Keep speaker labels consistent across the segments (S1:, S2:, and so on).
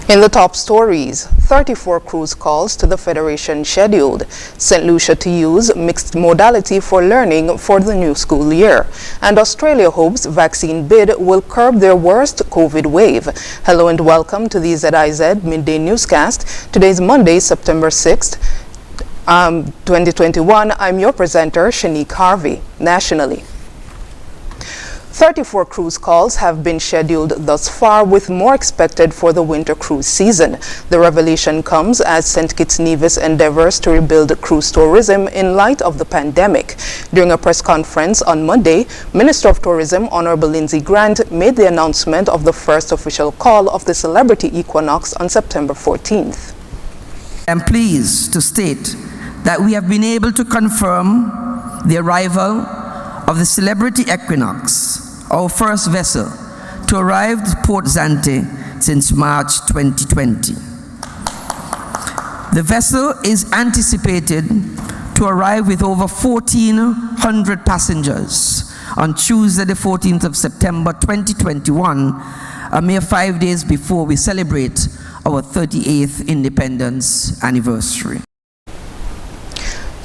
S1: In the top stories, 34 cruise calls to the Federation scheduled. St. Lucia to use mixed modality for learning for the new school year. And Australia hopes vaccine bid will curb their worst COVID wave. Hello and welcome to the ZIZ Midday Newscast. Today is Monday, September 6th, 2021. I'm your presenter, Shanique Harvey. Nationally, 34 cruise calls have been scheduled thus far, with more expected for the winter cruise season. The revelation comes as St. Kitts Nevis endeavors to rebuild cruise tourism in light of the pandemic. During a press conference on Monday, Minister of Tourism Honorable Lindsay Grant made the announcement of the first official call of the Celebrity Equinox on September 14th.
S2: I'm pleased to state that we have been able to confirm the arrival of the Celebrity Equinox, our first vessel to arrive at Port Zante since March 2020. The vessel is anticipated to arrive with over 1,400 passengers on Tuesday the 14th of September 2021, a mere 5 days before we celebrate our 38th independence anniversary.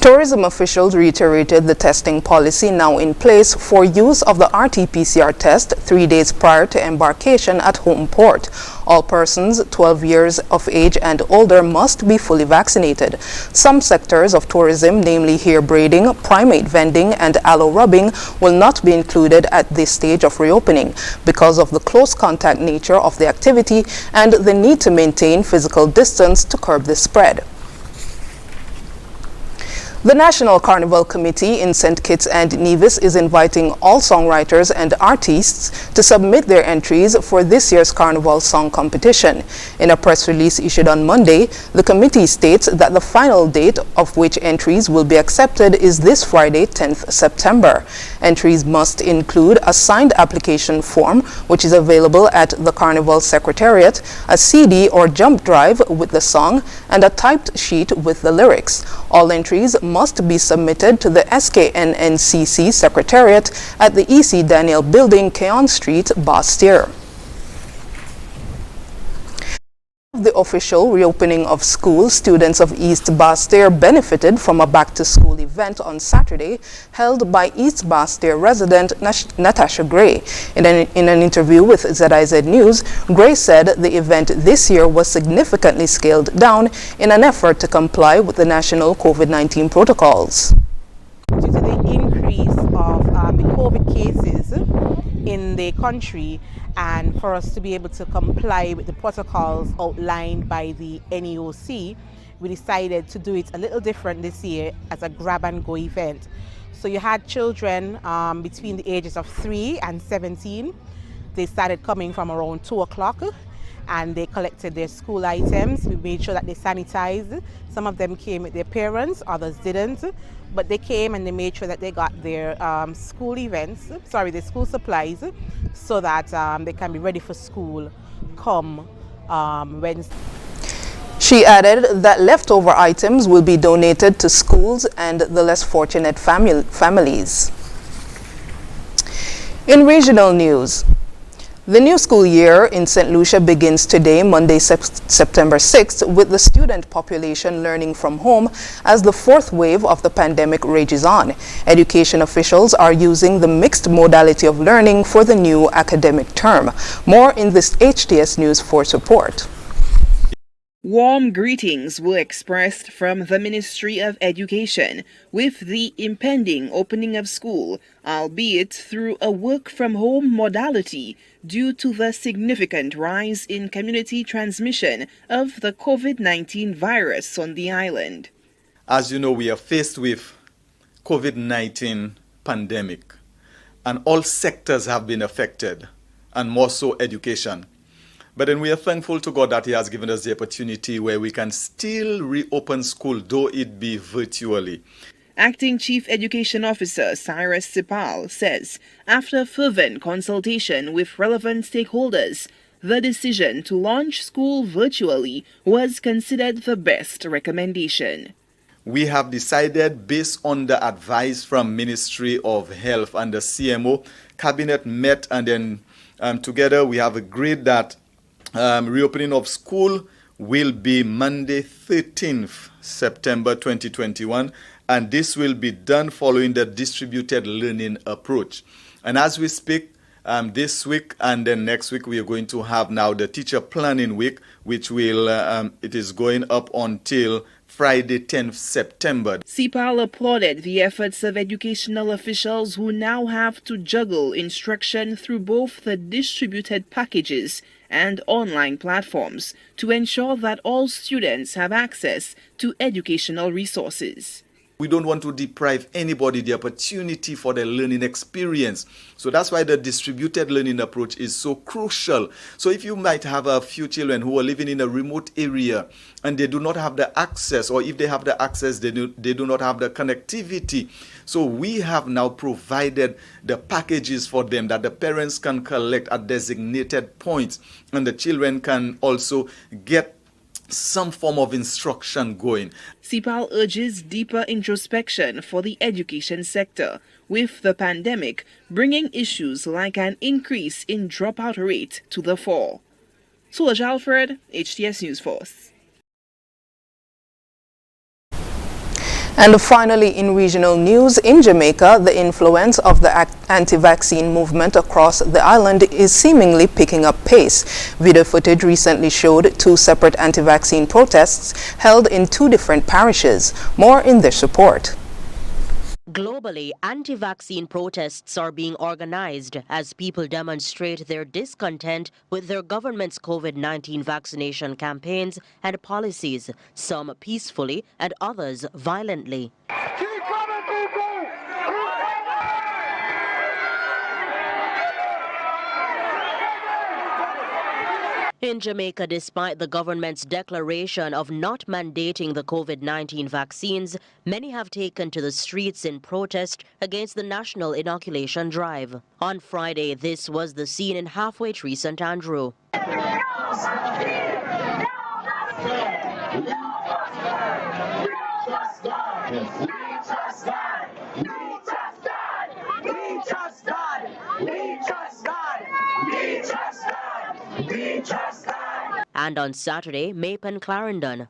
S1: Tourism officials reiterated the testing policy now in place for use of the RT-PCR test 3 days prior to embarkation at home port. All persons 12 years of age and older must be fully vaccinated. Some sectors of tourism, namely hair braiding, primate vending, and aloe rubbing, will not be included at this stage of reopening because of the close contact nature of the activity and the need to maintain physical distance to curb the spread. The National Carnival Committee in St. Kitts and Nevis is inviting all songwriters and artists to submit their entries for this year's Carnival Song Competition. In a press release issued on Monday, the committee states that the final date of which entries will be accepted is this Friday, 10th September. Entries must include a signed application form, which is available at the Carnival Secretariat, a CD or jump drive with the song, and a typed sheet with the lyrics. All entries must be submitted to the SKNNCC Secretariat at the EC Daniel Building, Keon Street, Basseterre. The official reopening of schools, students of East Basseterre benefited from a back-to-school event on Saturday held by East Basseterre resident Natasha Gray. In an interview with ZIZ News, Gray said the event this year was significantly scaled down in an effort to comply with the national COVID-19 protocols.
S3: Due to the increase of the COVID cases in the country, and for us to be able to comply with the protocols outlined by the NEOC, we decided to do it a little different this year as a grab-and-go event. So you had children between the ages of 3 and 17. They started coming from around 2 o'clock and they collected their school items. We made sure that they sanitized. Some of them came with their parents, others didn't. But they came and they made sure that they got their their school supplies, so that they can be ready for school come Wednesday.
S1: She added that leftover items will be donated to schools and the less fortunate families. In regional news, the new school year in St. Lucia begins today, Monday, September 6th, with the student population learning from home as the fourth wave of the pandemic rages on. Education officials are using the mixed modality of learning for the new academic term. More in this HTS News Force report.
S4: Warm greetings were expressed from the Ministry of Education with the impending opening of school, albeit through a work-from-home modality due to the significant rise in community transmission of the COVID-19 virus on the island.
S5: As you know, we are faced with COVID-19 pandemic, and all sectors have been affected, and more so education. But then we are thankful to God that He has given us the opportunity where we can still reopen school, though it be virtually.
S4: Acting Chief Education Officer Cyrus Sipal says, after fervent consultation with relevant stakeholders, the decision to launch school virtually was considered the best recommendation.
S5: We have decided, based on the advice from Ministry of Health and the CMO, Cabinet met, and then together we have agreed that reopening of school will be Monday 13th September 2021, and this will be done following the distributed learning approach. And as we speak, this week and then next week, we are going to have now the teacher planning week, which will it is going up until Friday 10th September.
S4: CPAL applauded the efforts of educational officials who now have to juggle instruction through both the distributed packages and online platforms to ensure that all students have access to educational resources.
S5: We don't want to deprive anybody the opportunity for the learning experience. So that's why the distributed learning approach is so crucial. So if you might have a few children who are living in a remote area and they do not have the access, or if they have the access, they do not have the connectivity. So we have now provided the packages for them that the parents can collect at designated points, and the children can also get some form of instruction going.
S4: CPAL urges deeper introspection for the education sector, with the pandemic bringing issues like an increase in dropout rate to the fore. Soulage Alfred, HTS News Force.
S1: And finally, in regional news, in Jamaica, the influence of the anti-vaccine movement across the island is seemingly picking up pace. Video footage recently showed two separate anti-vaccine protests held in two different parishes. More in this report.
S6: Globally, anti-vaccine protests are being organized as people demonstrate their discontent with their government's COVID-19 vaccination campaigns and policies, some peacefully and others violently.
S7: Keep coming, people!
S6: In Jamaica, despite the government's declaration of not mandating the COVID-19 vaccines, many have taken to the streets in protest against the national inoculation drive. On Friday, this was the scene in halfway tree St. Andrew. And on Saturday, Mape and Clarendon.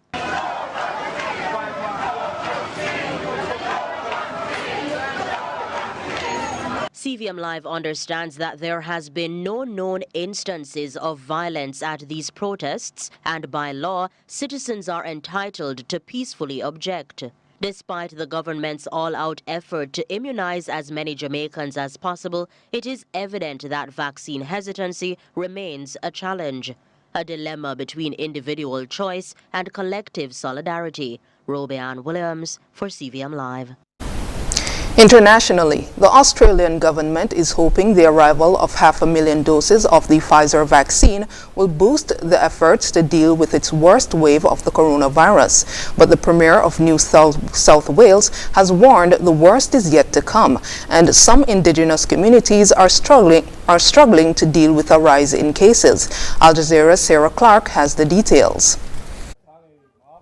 S6: CVM Live understands that there has been no known instances of violence at these protests, and by law, citizens are entitled to peacefully object. Despite the government's all-out effort to immunize as many Jamaicans as possible, it is evident that vaccine hesitancy remains a challenge. A dilemma between individual choice and collective solidarity. Robeanne Williams for CVM Live.
S1: Internationally, the Australian government is hoping the arrival of 500,000 doses of the Pfizer vaccine will boost the efforts to deal with its worst wave of the coronavirus. But the Premier of New South Wales has warned the worst is yet to come, and some indigenous communities are struggling to deal with a rise in cases. Al Jazeera's Sarah Clark has the details.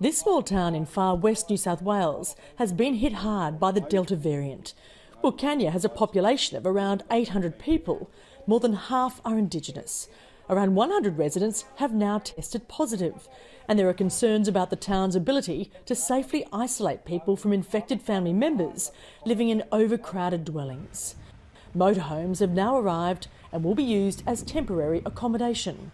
S8: This small town in far west New South Wales has been hit hard by the Delta variant. Wilcannia has a population of around 800 people. More than half are Indigenous. Around 100 residents have now tested positive, and there are concerns about the town's ability to safely isolate people from infected family members living in overcrowded dwellings. Motorhomes have now arrived and will be used as temporary accommodation.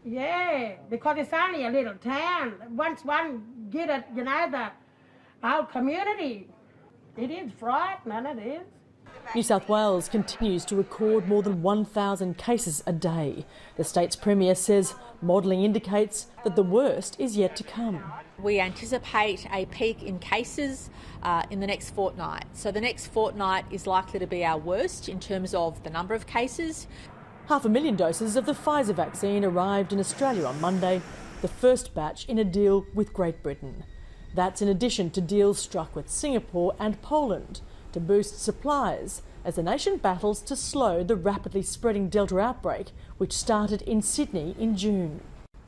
S9: Yeah, because it's only a little town. Once one get it, the our community, it is frightening, it is.
S8: New South Wales continues to record more than 1,000 cases a day. The state's Premier says modelling indicates that the worst is yet to come.
S10: We anticipate a peak in cases in the next fortnight. So the next fortnight is likely to be our worst in terms of the number of cases.
S8: 500,000 doses of the Pfizer vaccine arrived in Australia on Monday, the first batch in a deal with Great Britain. That's in addition to deals struck with Singapore and Poland to boost supplies as the nation battles to slow the rapidly spreading Delta outbreak, which started in Sydney in June.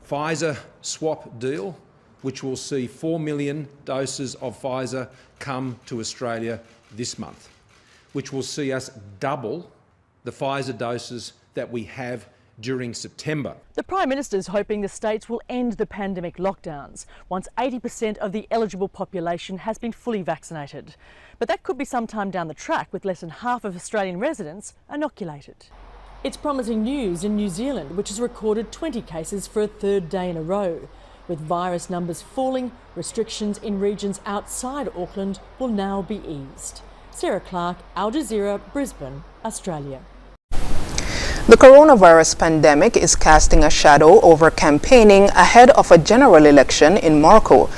S11: Pfizer swap deal, which will see 4 million doses of Pfizer come to Australia this month, which will see us double the Pfizer doses that we have during September.
S8: The Prime Minister is hoping the states will end the pandemic lockdowns once 80% of the eligible population has been fully vaccinated. But that could be some time down the track with less than half of Australian residents inoculated. It's promising news in New Zealand, which has recorded 20 cases for a third day in a row. With virus numbers falling, restrictions in regions outside Auckland will now be eased. Sarah Clark, Al Jazeera, Brisbane, Australia.
S1: The coronavirus pandemic is casting a shadow over campaigning ahead of a general election in Morocco.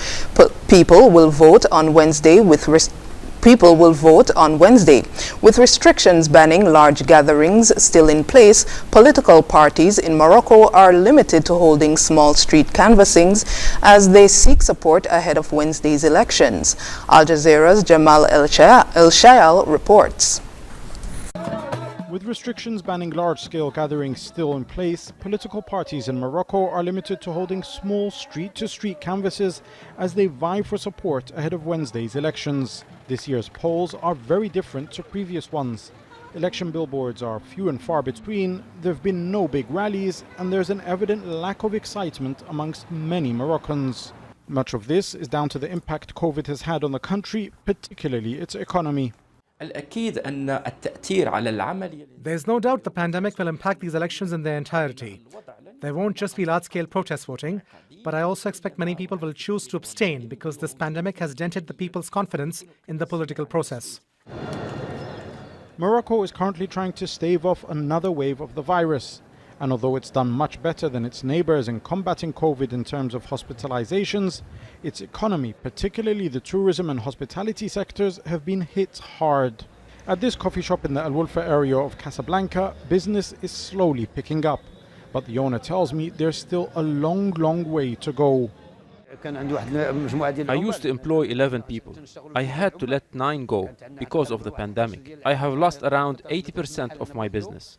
S1: People will vote on Wednesday with restrictions banning large gatherings still in place. Political parties in Morocco are limited to holding small street canvassings as they seek support ahead of Wednesday's elections. Al Jazeera's Jamal El-Shayal reports.
S12: With restrictions banning large-scale gatherings still in place, political parties in Morocco are limited to holding small street-to-street canvasses as they vie for support ahead of Wednesday's elections. This year's polls are very different to previous ones. Election billboards are few and far between, there have been no big rallies, and there's an evident lack of excitement amongst many Moroccans. Much of this is down to the impact COVID has had on the country, particularly its economy.
S13: There's no doubt the pandemic will impact these elections in their entirety. There won't just be large-scale protest voting, but I also expect many people will choose to abstain because this pandemic has dented the people's confidence in the political process.
S12: Morocco is currently trying to stave off another wave of the virus. And although it's done much better than its neighbors in combating COVID in terms of hospitalizations, its economy, particularly the tourism and hospitality sectors, have been hit hard. At this coffee shop in the Al Wolfa area of Casablanca, business is slowly picking up. But the owner tells me there's still a long way to go.
S14: I used to employ 11 people. I had to let 9 go because of the pandemic. I have lost around 80% of my business.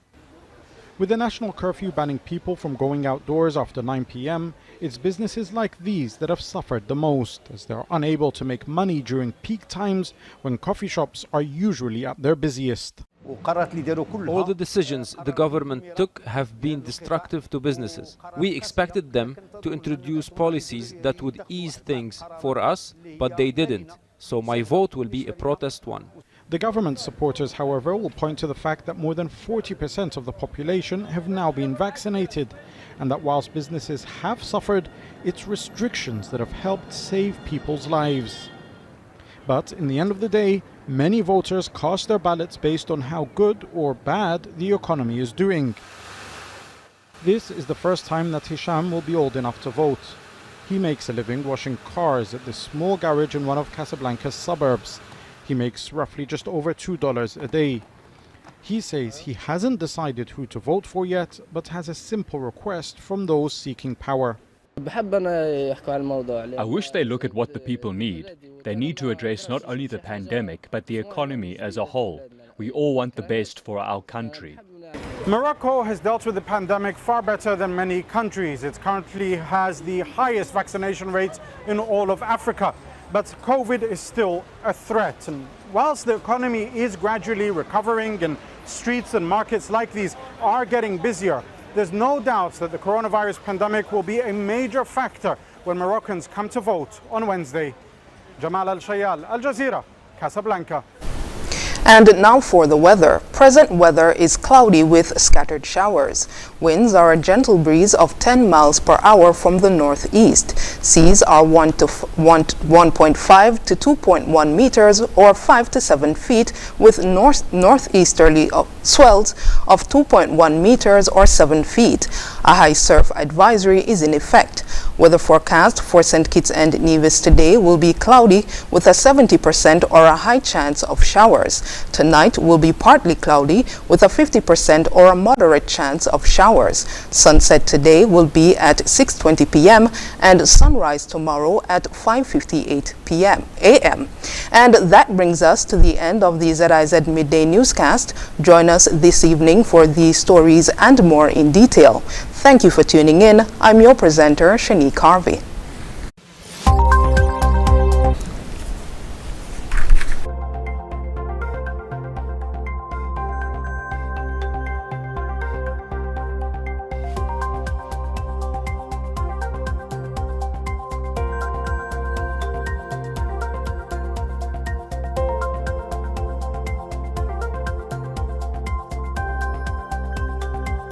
S12: With the national curfew banning people from going outdoors after 9 p.m., it's businesses like these that have suffered the most, as they're unable to make money during peak times when coffee shops are usually at their busiest.
S14: All the decisions the government took have been destructive to businesses. We expected them to introduce policies that would ease things for us, but they didn't. So my vote will be a protest one.
S12: The government supporters, however, will point to the fact that more than 40% of the population have now been vaccinated, and that whilst businesses have suffered, it's restrictions that have helped save people's lives. But in the end of the day, many voters cast their ballots based on how good or bad the economy is doing. This is the first time that Hisham will be old enough to vote. He makes a living washing cars at this small garage in one of Casablanca's suburbs. He makes roughly just over $2 a day. He says he hasn't decided who to vote for yet, but has a simple request from those seeking power.
S15: I wish they look at what the people need. They need to address not only the pandemic, but the economy as a whole. We all want the best for our country.
S12: Morocco has dealt with the pandemic far better than many countries. It currently has the highest vaccination rates in all of Africa. But COVID is still a threat. And whilst the economy is gradually recovering and streets and markets like these are getting busier, there's no doubt that the coronavirus pandemic will be a major factor when Moroccans come to vote on Wednesday. Jamal El-Shayal, Al Jazeera, Casablanca.
S1: And now for the weather. Present weather is cloudy with scattered showers. Winds are a gentle breeze of 10 miles per hour from the northeast. Seas are 1.5 to 2.1 meters or 5 to 7 feet with northeasterly swells of 2.1 meters or 7 feet. A high surf advisory is in effect. Weather forecast for St. Kitts and Nevis today will be cloudy with a 70% or a high chance of showers. Tonight will be partly cloudy with a 50% or a moderate chance of showers. Sunset today will be at 6:20 p.m. and sunrise tomorrow at 5:58 a.m. And that brings us to the end of the ZIZ Midday newscast. Join us this evening for these stories and more in detail. Thank you for tuning in. I'm your presenter, Shanique Harvey.